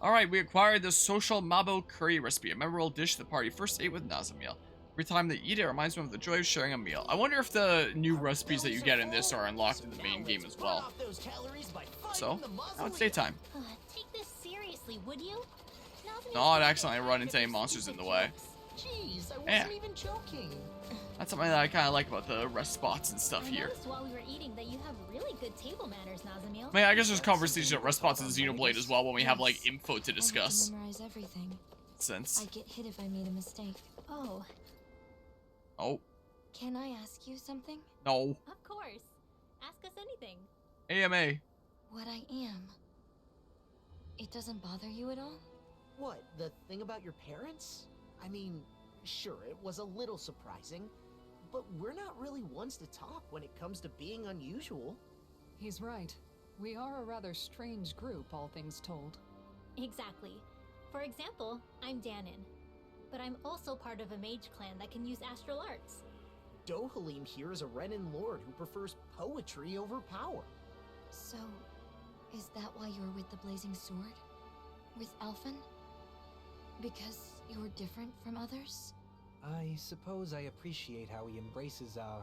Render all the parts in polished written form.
Alright, we acquired the social mabo curry recipe, a memorable dish the party first ate with Nazamil. Every time they eat it, it reminds them of the joy of sharing a meal. I wonder if the new recipes that you get in this are unlocked in the main game as well. So, now it's daytime. Take this seriously, would you? Not accidentally run into any monsters in the way. Jeez, I wasn't Yeah. even joking. That's something that I kind of like about the rest spots and stuff here. I noticed while we were eating that you have really good table manners, Nazamil. I mean, I guess there's conversation at rest spots in Xenoblade as well when we have, like, info to I discuss. have to memorize everything. Since. I get hit if I made a mistake. Oh, Oh, Can I ask you something? no. of course. Ask us anything. AMA. What I am. It doesn't bother you at all? What, the thing about your parents? I mean, sure, it was a little surprising, but we're not really ones to talk when it comes to being unusual. He's right. We are a rather strange group, all things told. Exactly. For example, I'm Danon. But I'm also part of a mage clan that can use astral arts. Dohalim here is a Renin lord who prefers poetry over power. So, is that why you're with the Blazing Sword? With Alphen? Because you're different from others? I suppose I appreciate how he embraces our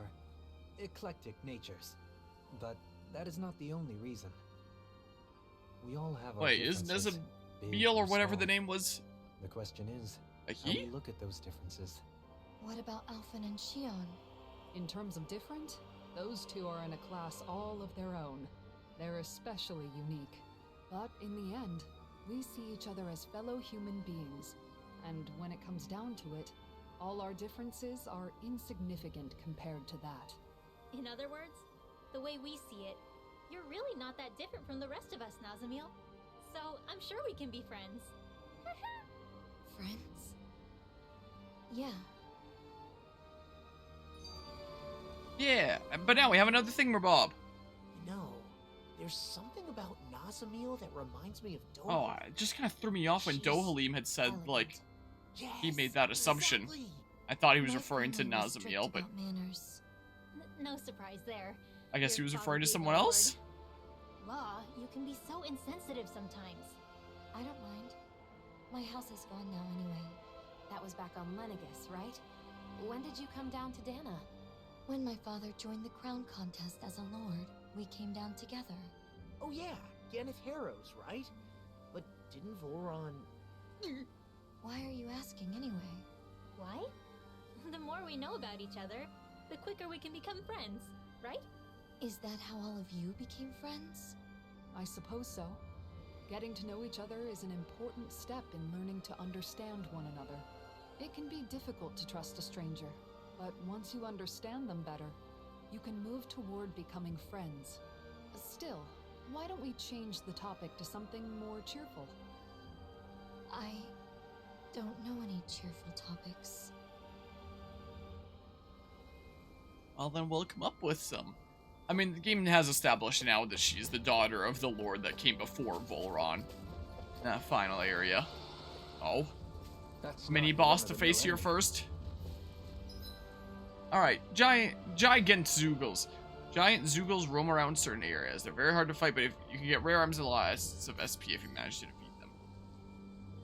eclectic natures, but that is not the only reason. We all have our Wait, isn't this a differences, big Beal or and whatever the small. name was? The question is, A how we he? look at those differences. What about Alphen and Shion? In terms of different, those two are in a class all of their own. They're especially unique. But in the end, we see each other as fellow human beings. And when it comes down to it, all our differences are insignificant compared to that. In other words, the way we see it, you're really not that different from the rest of us, Nazamil. So I'm sure we can be friends. Friends? Yeah. Yeah, but now we have another thingamabob. You know, there's something about Nazamil that reminds me of Dohalim. Oh, it just kind of threw me off when She's Dohalim had said, Elegant. like, Yes, he made that assumption. exactly. I thought he was My referring to family was strict Nazamil, but about manners. No surprise there. I guess he You're was referring to probably someone the else? Lord. Law, you can be so insensitive sometimes. I don't mind. My house is gone now anyway. That was back on Lenegus, right? When did you come down to Dana? When my father joined the crown contest as a lord, we came down together. Oh yeah, Ganeth Harrows, right? But didn't Voron... Why are you asking anyway? Why? The more we know about each other, the quicker we can become friends, right? Is that how all of you became friends? I suppose so. Getting to know each other is an important step in learning to understand one another. It can be difficult to trust a stranger, but once you understand them better, you can move toward becoming friends. Still, why don't we change the topic to something more cheerful? I don't know any cheerful topics. Well, then we'll come up with some. I mean, the game has established now that she's the daughter of the lord that came before Volron. Final area. Oh. That's Mini not boss one to of the face here millennium. first. Alright, Gigant Zoogles. Giant Zoogles roam around certain areas. They're very hard to fight, but if you can get rare items and lots of SP if you manage to defeat them.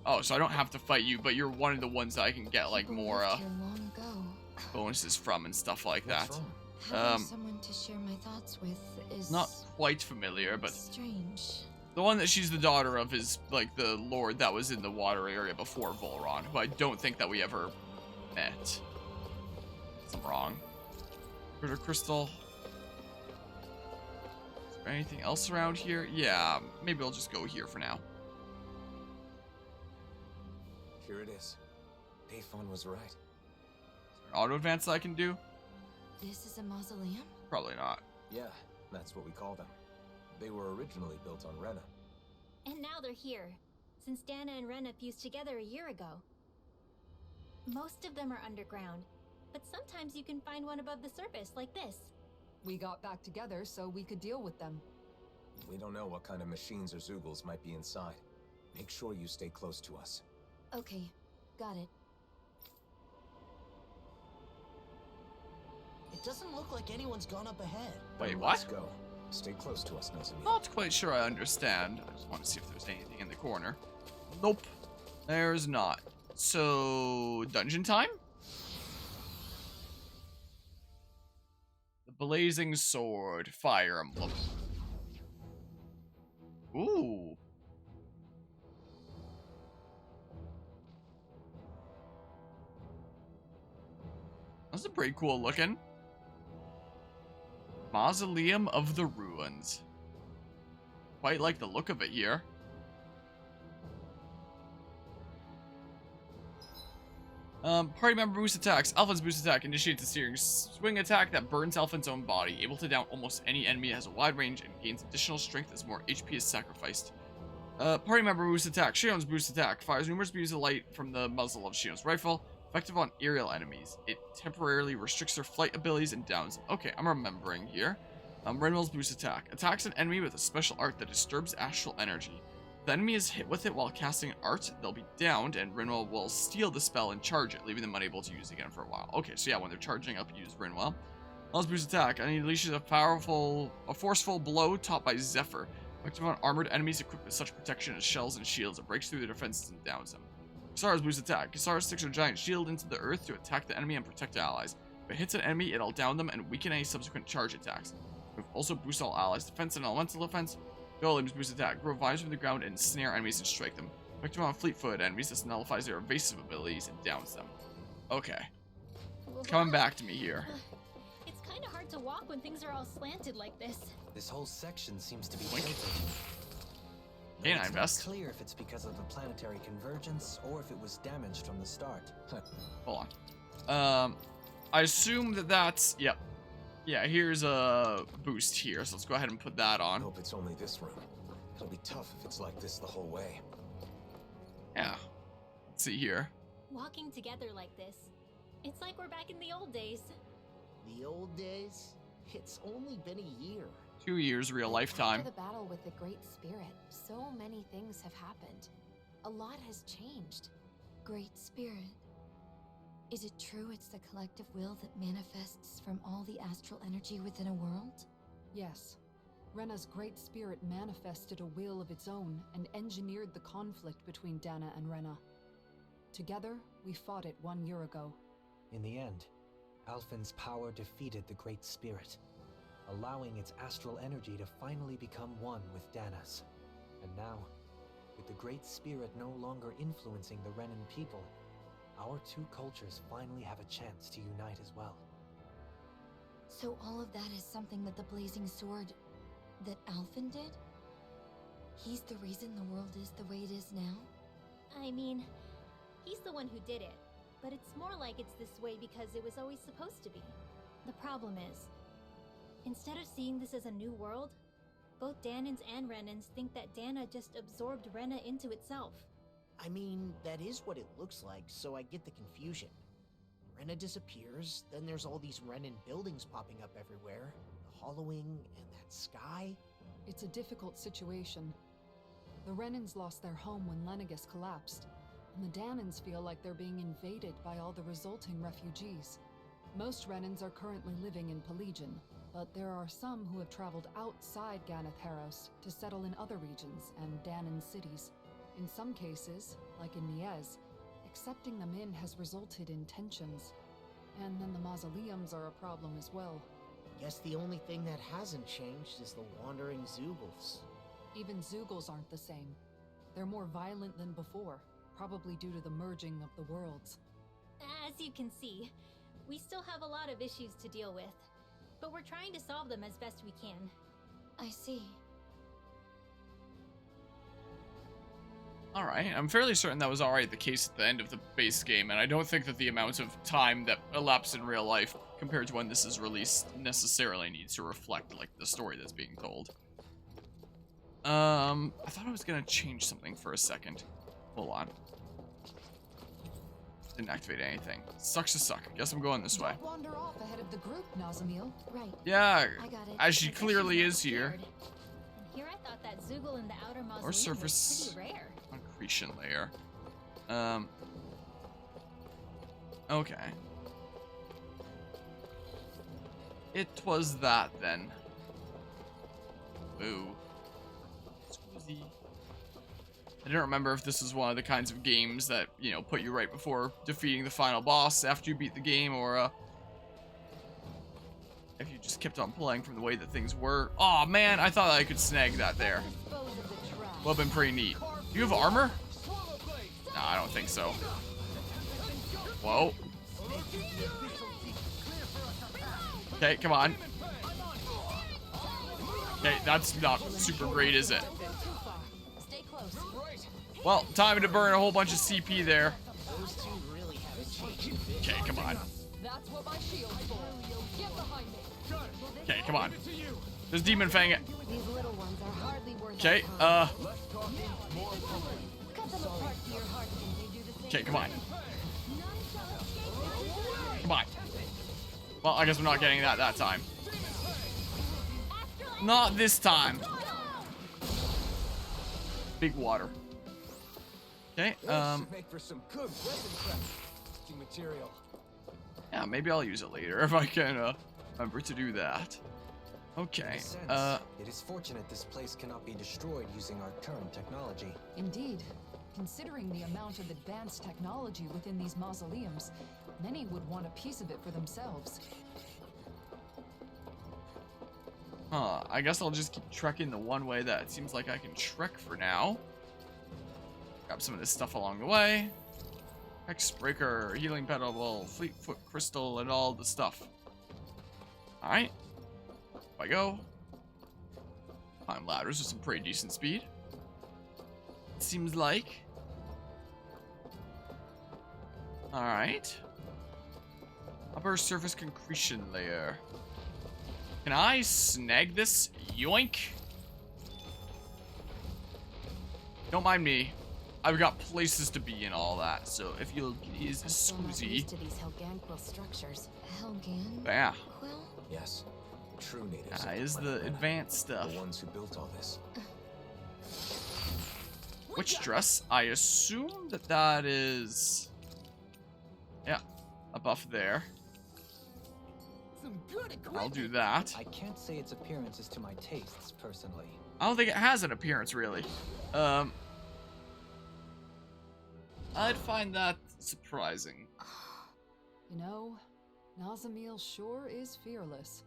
Oh, so I don't have to fight you, but you're one of the ones that I can get, like, People more, lived here long ago. bonuses from and stuff like that. What's wrong? Having someone to share my thoughts with is Not quite familiar, but strange. the one that she's the daughter of is, like, the lord that was in the water area before Volron, who I don't think that we ever met. I'm wrong. Critter Crystal. Is there anything else around here? Yeah, maybe I'll just go here for now. Here it is. Payphone was right. Is there an auto advance that I can do? This is a mausoleum? Probably not. Yeah, that's what we call them. They were originally built on Rena. And now they're here, since Dana and Rena fused together a year ago. Most of them are underground, but sometimes you can find one above the surface, like this. We got back together so we could deal with them. We don't know what kind of machines or Zoogles might be inside. Make sure you stay close to us. Okay, got it. It doesn't look like anyone's gone up ahead. Wait, Then what? Let's go. Stay close to us, Nazami. Not quite sure I understand. I just want to see if there's anything in the corner. Nope. There's not. So, dungeon time? The Blazing Sword. Fire Emblem. Ooh. That's a pretty cool looking. Mausoleum of the Ruins. Quite like the look of it here. Party member boost attacks. Alpha's boost attack initiates a searing swing attack that burns Alpha's own body. Able to down almost any enemy, has a wide range and gains additional strength as more HP is sacrificed. Party member boost attack. Shion's boost attack fires numerous beams of light from the muzzle of Shion's rifle. Effective on aerial enemies. It temporarily restricts their flight abilities and downs them. Okay, I'm remembering here. Renwell's boost attack. Attacks an enemy with a special art that disturbs astral energy. If the enemy is hit with it while casting an art, they'll be downed, and Rinwell will steal the spell and charge it, leaving them unable to use it again for a while. Okay, so yeah, when they're charging up, use Rinwell. Renwell's boost attack. And he unleashes a forceful blow taught by Zephyr. Effective on armored enemies equipped with such protection as shells and shields. It breaks through their defenses and downs them. Kisara's boost attack. Kisara sticks her giant shield into the earth to attack the enemy and protect allies. If it hits an enemy, it'll down them and weaken any subsequent charge attacks. Move also boosts all allies' defense and elemental defense. Golem's boost attack. Grow vines from the ground and snare enemies and strike them. Effective on fleet-footed enemies, this nullifies their evasive abilities and downs them. Okay. Coming back to me here. It's kind of hard to walk when things are all slanted like this. This whole section seems to be Blink. tilted. Canine It's not vest. clear if it's because of the planetary convergence or if it was damaged from the start. Hold on. I assume that that's... Yep. Yeah, here's a boost here, so let's go ahead and put that I on. hope it's only this room. It'll be tough if it's like this the whole way. Yeah. Let's see here. Walking together like this, it's like we're back in the old days. The old days? It's only been a year. 2 years, real lifetime. After the battle with the Great Spirit, so many things have happened. A lot has changed. Great Spirit. Is it true it's the collective will that manifests from all the astral energy within a world? Yes. Rena's Great Spirit manifested a will of its own and engineered the conflict between Dana and Rena. Together, we fought it 1 year ago. In the end, Alphen's power defeated the Great Spirit, allowing its astral energy to finally become one with Dana's. And now, with the Great Spirit no longer influencing the Renan people, our two cultures finally have a chance to unite as well. So all of that is something that the Blazing Sword... that Alphen did? He's the reason the world is the way it is now? I mean, he's the one who did it, but it's more like it's this way because it was always supposed to be. The problem is, instead of seeing this as a new world, both Danans and Renans think that Dana just absorbed Rena into itself. I mean, that is what it looks like, so I get the confusion. Rena disappears, then there's all these Renan buildings popping up everywhere, the hollowing, and that sky. It's a difficult situation. The Renans lost their home when Lenegus collapsed, and the Danans feel like they're being invaded by all the resulting refugees. Most Renans are currently living in Pelegion, but there are some who have traveled outside Ganath Haros to settle in other regions and Danan cities. In some cases, like in Niez, accepting them in has resulted in tensions. And then the mausoleums are a problem as well. Guess the only thing that hasn't changed is the wandering Zeugles. Even Zeugles aren't the same. They're more violent than before, probably due to the merging of the worlds. As you can see, we still have a lot of issues to deal with, but we're trying to solve them as best we can. I see. Alright, I'm fairly certain that was already the case at the end of the base game, and I don't think that the amount of time that elapsed in real life compared to when this is released necessarily needs to reflect, like, the story that's being told. I thought I was gonna change something for a second. Hold on. Didn't activate anything. Sucks to suck. Guess I'm going this way. Don't wander off ahead of the group, Nazamil. Right. Yeah, I got it. as she I guess clearly she's is not here. scared. And here I thought that Zeugle in the outer mausoleum surface. was pretty rare. Concretion layer. Okay. It was that then. Boo. Squeezy. I didn't remember if this was one of the kinds of games that, you know, put you right before defeating the final boss after you beat the game, or if you just kept on playing from the way that things were. Oh man, I thought I could snag that there. Would have been pretty neat. Do you have armor? No, I don't think so. Whoa. Okay, come on. Okay, that's not super great, is it? Well, time to burn a whole bunch of CP there. Those two really haven't changed. Okay, come on. That's what my shield's for. Get behind me. Okay, come on. There's Demon Fang it. These little ones are hardly worth Okay, our time. Cut them apart to your heart. They do the same. okay, come on. Come on. Well, I guess we're not getting that time. Not this time. Big water. Okay, Should make for some good weapon crafting material. yeah, maybe I'll use it later if I can remember to do that. Okay, In a sense, it is fortunate this place cannot be destroyed using our current technology. Indeed. Considering the amount of advanced technology within these mausoleums, many would want a piece of it for themselves. I guess I'll just keep trekking the one way that it seems like I can trek for now. Grab some of this stuff along the way. Hexbreaker, healing pedal, fleetfoot crystal, and all the stuff. Alright. Up I go. Climb ladders with some pretty decent speed. It seems like. Alright. Upper surface concretion layer. Can I snag this? Yoink. Don't mind me. I've got places to be and all that, so if you'll please I'm so not excuse used to these Helganquil structures. Helgan? Yeah, Quill? Yes, true natives. that of is planet the Rena, advanced stuff. The ones who built all this. Witch dress, I assume that is... Yeah, a buff there. I'll do that. I can't say its appearance is to my tastes, personally. I don't think it has an appearance, really. I'd find that surprising. You know, Nazamiel sure is fearless.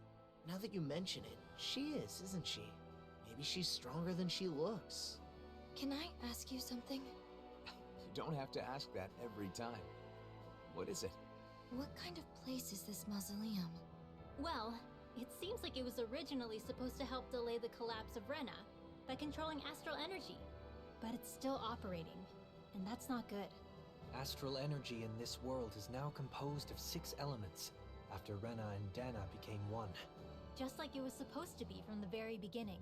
Now that you mention it, she is, isn't she? Maybe she's stronger than she looks. Can I ask you something? You don't have to ask that every time. What is it? What kind of place is this mausoleum? Well, it seems like it was originally supposed to help delay the collapse of Rena by controlling astral energy. But it's still operating, and that's not good. Astral energy in this world is now composed of 6 elements, after Rena and Dana became one. Just like it was supposed to be from the very beginning.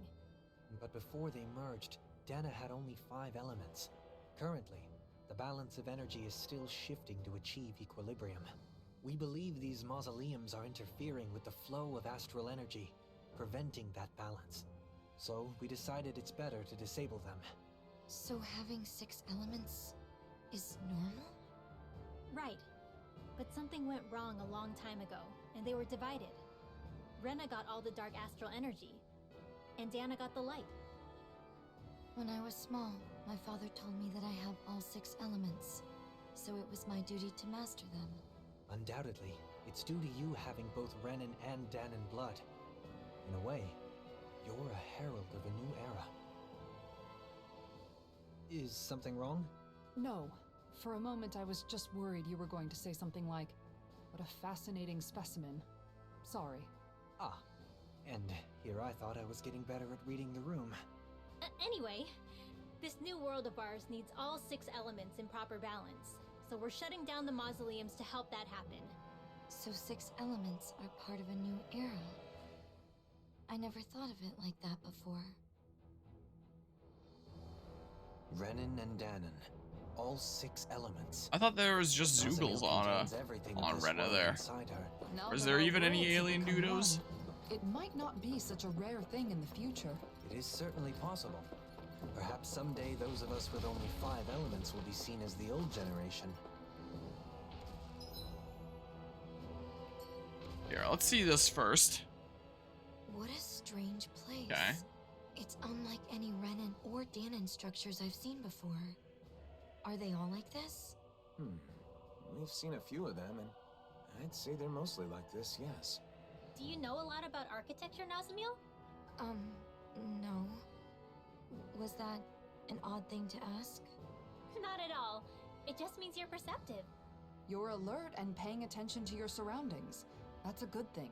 But before they merged, Dana had only 5 elements. Currently, the balance of energy is still shifting to achieve equilibrium. We believe these mausoleums are interfering with the flow of astral energy, preventing that balance. So we decided it's better to disable them. So having 6 elements is normal? Right. But something went wrong a long time ago, and they were divided. Rena got all the dark astral energy, and Dana got the light. When I was small, my father told me that I have all 6 elements, so it was my duty to master them. Undoubtedly, it's due to you having both Renan and Danon blood. In a way, you're a herald of a new era. Is something wrong? No. For a moment I was just worried you were going to say something like, "What a fascinating specimen." Sorry. Ah, and here I thought I was getting better at reading the room. Anyway, this new world of ours needs all 6 elements in proper balance. So we're shutting down the mausoleums to help that happen. So 6 elements are part of a new era. I never thought of it like that before. Renan and Danon, all 6 elements. I thought there was just Nazamiel Zoogles on contains everything of on this Rena world there. inside her. Now Is that there our even any worlds have alien become doodles? one, it might not be such a rare thing in the future. It is certainly possible. Perhaps someday those of us with only 5 elements will be seen as the old generation. Here, let's see this first. What a strange place. Okay. It's unlike any Renan or Danon structures I've seen before. Are they all like this? We've seen a few of them, and I'd say they're mostly like this, yes. Do you know a lot about architecture, Nazamiel? No. Was that an odd thing to ask? Not at all. It just means you're perceptive. You're alert and paying attention to your surroundings. That's a good thing.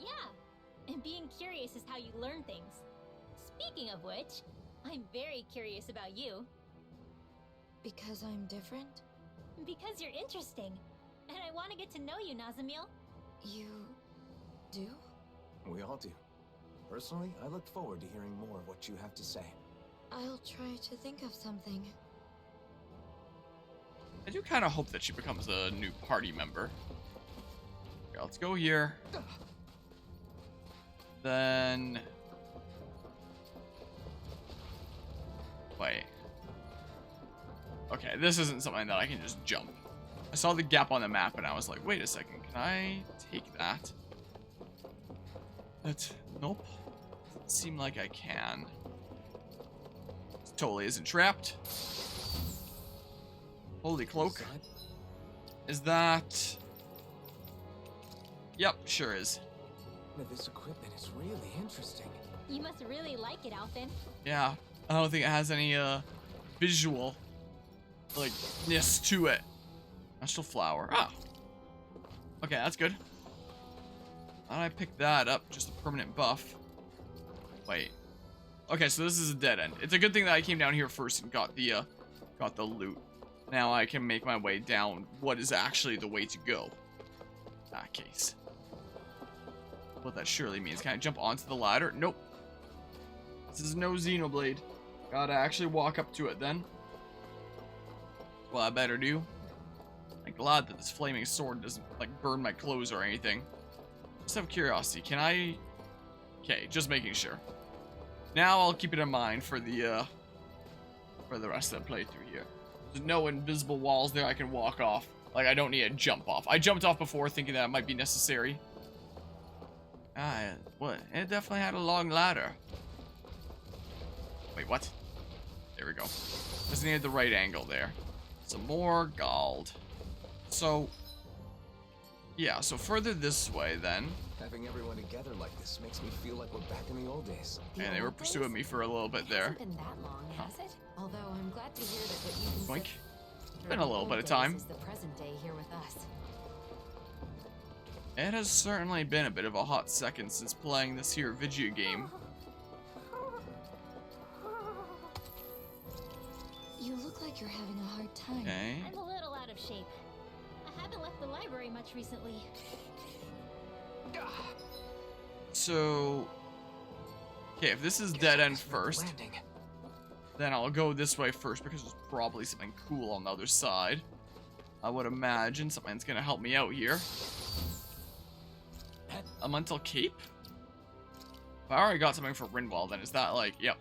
Yeah, and being curious is how you learn things. Speaking of which, I'm very curious about you. Because I'm different? Because you're interesting. And I want to get to know you, Nazamiel. You do? We all do. Personally, I look forward to hearing more of what you have to say. I'll try to think of something. I do kind of hope that she becomes a new party member. Okay, let's go here. Then... Wait. Okay, this isn't something that I can just jump. I saw the gap on the map and I was like, wait a second, can I take that? Nope. Doesn't seem like I can. This totally isn't trapped. Holy cloak. Is that... Yep, sure is. This equipment is really interesting. You must really like it, Alphen. Yeah, I don't think it has any visual like-ness to it. Astral flower. Ah. Okay, that's good. How did I pick that up? Just a permanent buff. Wait. Okay, so this is a dead end. It's a good thing that I came down here first and got the loot. Now I can make my way down what is actually the way to go. In that case. What that surely means. Can I jump onto the ladder? Nope. This is no Xenoblade. Gotta actually walk up to it then. Well, I better do. I'm glad that this flaming sword doesn't like burn my clothes or anything. Just out of curiosity, can I... Okay, just making sure. Now I'll keep it in mind for the rest of the playthrough here. There's no invisible walls there I can walk off. Like, I don't need to jump off. I jumped off before thinking that it might be necessary. What? It definitely had a long ladder. Wait, what? There we go. Just needed the right angle there. Some more gold. So, yeah, so further this way then. Having everyone together like this makes me feel like we're back in the old days. And they were pursuing me for a little bit there. It hasn't been that long, has it? Although I'm glad to hear that what you Boink. consider Been a little old bit of days time. is the present day here with us. It has certainly been a bit of a hot second since playing this here video game. You look like you're having a hard time. Okay. I'm a little out of shape. I haven't left the library much recently. So, okay, if this is dead end first, then I'll go this way first because there's probably something cool on the other side. I would imagine something's gonna help me out here. A mental cape? If I already got something for Rinwell, then is that like, yep.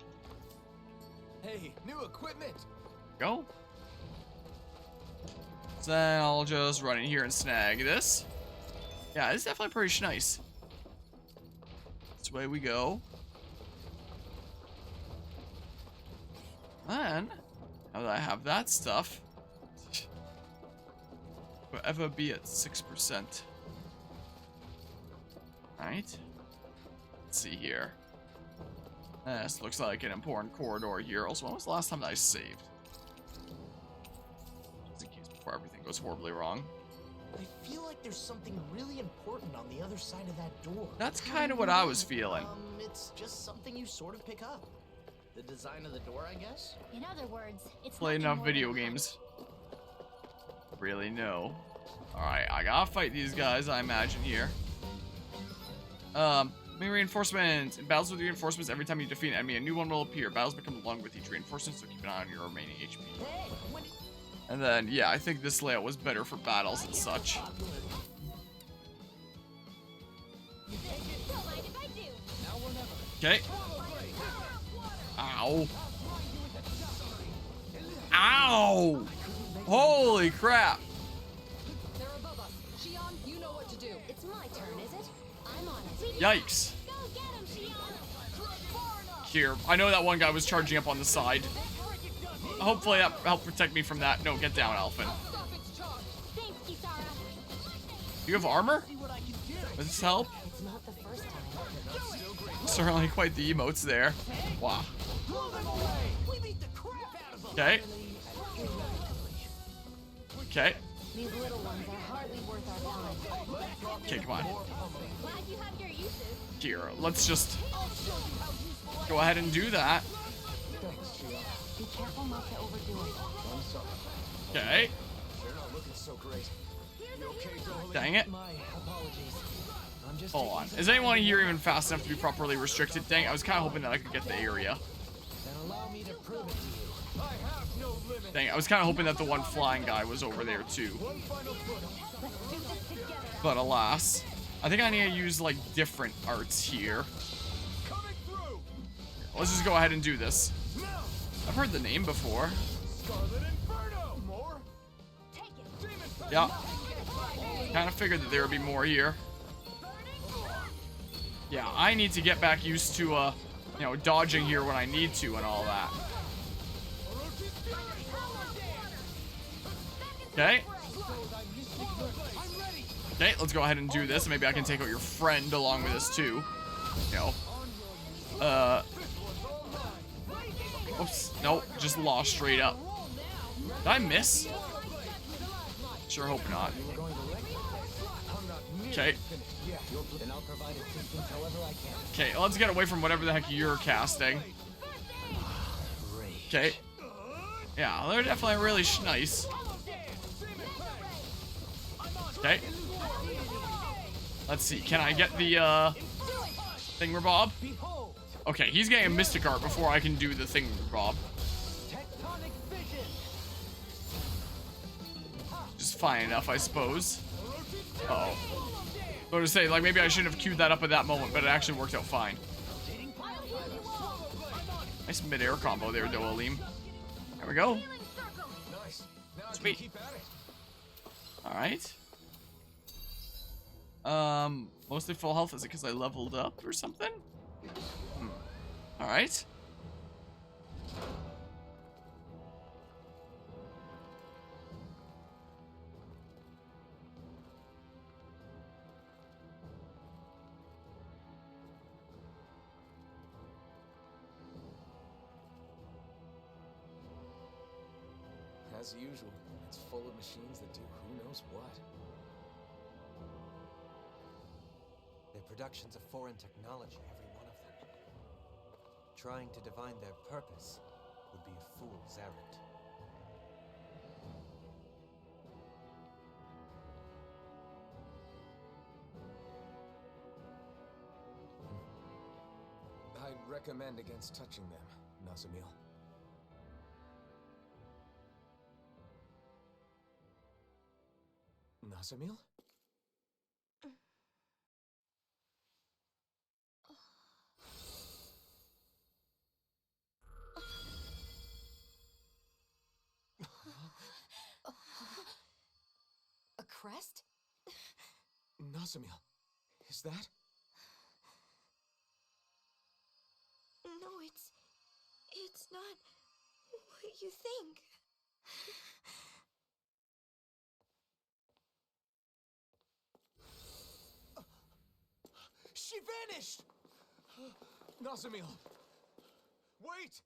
Hey, new equipment! Go. So then I'll just run in here and snag this. Yeah, it's definitely pretty nice. This way we go. Then, now that I have that stuff, forever be at 6%. Alright. Let's see here. This looks like an important corridor here. Also, when was the last time that I saved? Just in case before everything goes horribly wrong. I feel like there's something really important on the other side of that door. That's kind of what I was feeling. It's just something you sort of pick up. The design of the door, I guess? In other words, it's Play nothing enough more video than a games. Really no. Alright, I gotta fight these guys, I imagine, here. Main reinforcements. In battles with reinforcements, every time you defeat an enemy, a new one will appear. Battles become long with each reinforcement, so keep an eye on your remaining HP. And then, yeah, I think this layout was better for battles and such. Don't mind if I do. Okay. Ow. Ow! Holy crap! They're above us. Shion, you know what to do. It's my turn, is it? I'm on it. Yikes. Go get him, Shion! Here, I know that one guy was charging up on the side. Hopefully that helped protect me from that. No, get down, Alphen. You have armor? Does this help? It's not the first time. Certainly quite the emotes there. Wow. Okay. Okay. These little ones are hardly worth our time. Okay, come on. Glad you have your uses. Here, let's just go ahead and do that. Be careful not to overdo it. Okay. They're not looking so great. You okay, Dolan? Dang it. My apologies. I'm just Hold on. taking some Is anyone time. here even fast enough to be properly restricted? Dang, I was kind of hoping that I could get the area. Then allow me to prove it to you. I have no limit. Dang, I was kind of hoping that the one flying guy was over there too. One final push. But alas. I think I need to use like different arts here. Coming through. Let's just go ahead and do this. Now, I've heard the name before. Scarlet Inferno. More. Take it. Demon. Yeah. Kind of figured that there would be more here. Yeah, I need to get back used to, you know, dodging here when I need to and all that. Okay. Okay, let's go ahead and do this. Maybe I can take out your friend along with this too. You know. Oops. Nope. Just lost straight up. Did I miss? Sure hope not. Okay. Then I'll provide assistance however I can. Okay, let's get away from whatever the heck you're casting. Okay. Yeah, they're definitely really nice. Okay. Let's see. Can I get the thingamabob? Okay, he's getting a Mystic Art before I can do the thingamabob. Just fine enough, I suppose. Uh-oh. I was gonna say, like, maybe I shouldn't have queued that up at that moment, but it actually worked out fine. Nice mid-air combo there, Doalim. There we go. Nice. Now I Sweet. can keep at it. Alright. Mostly full health. Is it because I leveled up or something? Alright. As usual, it's full of machines that do who knows what. Their productions of foreign technology, every one of them. Trying to divine their purpose would be a fool's errand. I'd recommend against touching them, Nazamil. Nazamil? A crest? Nazamil, is that? No, it's not what you think. She vanished! Nazamil! Wait!